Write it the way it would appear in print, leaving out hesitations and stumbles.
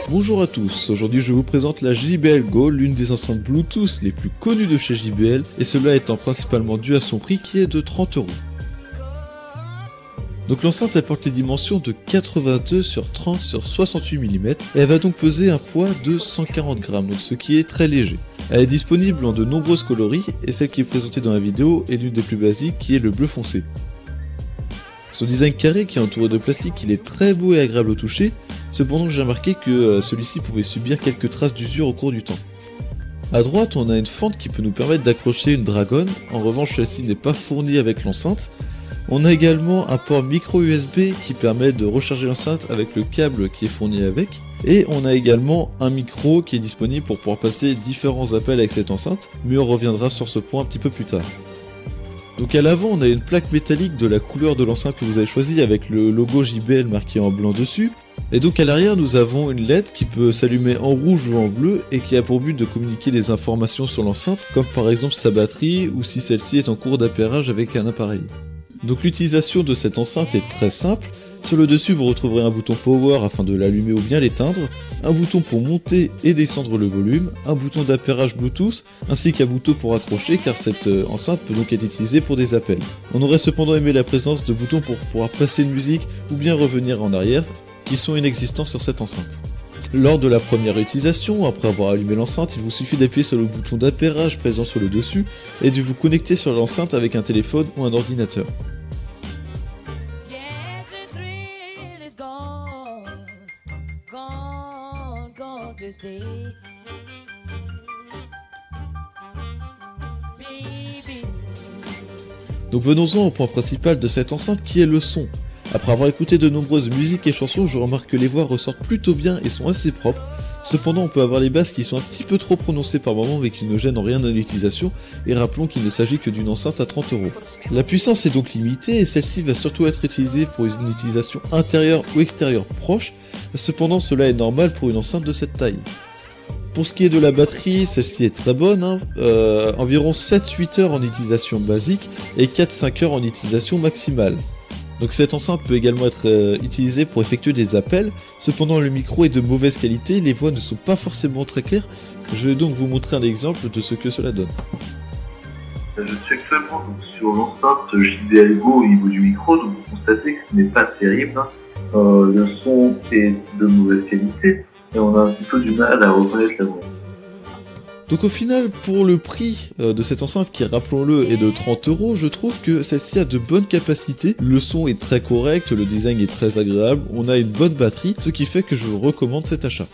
Bonjour à tous, aujourd'hui je vous présente la JBL Go, l'une des enceintes Bluetooth les plus connues de chez JBL, et cela étant principalement dû à son prix qui est de 30 €. Donc l'enceinte apporte les dimensions de 82 sur 30 sur 68 mm, et elle va donc peser un poids de 140 g, donc ce qui est très léger. Elle est disponible en de nombreuses coloris, et celle qui est présentée dans la vidéo est l'une des plus basiques qui est le bleu foncé. Son design carré qui est entouré de plastique, il est très beau et agréable au toucher, cependant j'ai remarqué que celui-ci pouvait subir quelques traces d'usure au cours du temps. A droite on a une fente qui peut nous permettre d'accrocher une dragonne, en revanche celle-ci n'est pas fournie avec l'enceinte. On a également un port micro USB qui permet de recharger l'enceinte avec le câble qui est fourni avec, et on a également un micro qui est disponible pour pouvoir passer différents appels avec cette enceinte, mais on reviendra sur ce point un petit peu plus tard. Donc à l'avant on a une plaque métallique de la couleur de l'enceinte que vous avez choisi avec le logo JBL marqué en blanc dessus, et donc à l'arrière nous avons une LED qui peut s'allumer en rouge ou en bleu et qui a pour but de communiquer des informations sur l'enceinte, comme par exemple sa batterie ou si celle-ci est en cours d'appairage avec un appareil. Donc l'utilisation de cette enceinte est très simple. Sur le dessus vous retrouverez un bouton power afin de l'allumer ou bien l'éteindre, un bouton pour monter et descendre le volume, un bouton d'appairage Bluetooth, ainsi qu'un bouton pour accrocher car cette enceinte peut donc être utilisée pour des appels. On aurait cependant aimé la présence de boutons pour pouvoir passer une musique ou bien revenir en arrière, qui sont inexistants sur cette enceinte. Lors de la première utilisation, après avoir allumé l'enceinte, il vous suffit d'appuyer sur le bouton d'appairage présent sur le dessus et de vous connecter sur l'enceinte avec un téléphone ou un ordinateur. Donc venons-en au point principal de cette enceinte qui est le son. Après avoir écouté de nombreuses musiques et chansons, je remarque que les voix ressortent plutôt bien et sont assez propres. Cependant on peut avoir les basses qui sont un petit peu trop prononcées par moments mais qui ne gênent en rien dans l'utilisation, et rappelons qu'il ne s'agit que d'une enceinte à 30 €. La puissance est donc limitée et celle-ci va surtout être utilisée pour une utilisation intérieure ou extérieure proche, cependant cela est normal pour une enceinte de cette taille. Pour ce qui est de la batterie, celle-ci est très bonne, environ 7-8 heures en utilisation basique et 4-5 heures en utilisation maximale. Donc cette enceinte peut également être utilisée pour effectuer des appels, cependant le micro est de mauvaise qualité, les voix ne sont pas forcément très claires, je vais donc vous montrer un exemple de ce que cela donne. Je suis actuellement sur l'enceinte JBL Go au niveau du micro, donc vous constatez que ce n'est pas terrible, le son est de mauvaise qualité et on a un petit peu du mal à reconnaître la voix. Donc au final, pour le prix de cette enceinte qui, rappelons-le, est de 30 €, je trouve que celle-ci a de bonnes capacités, le son est très correct, le design est très agréable, on a une bonne batterie, ce qui fait que je vous recommande cet achat.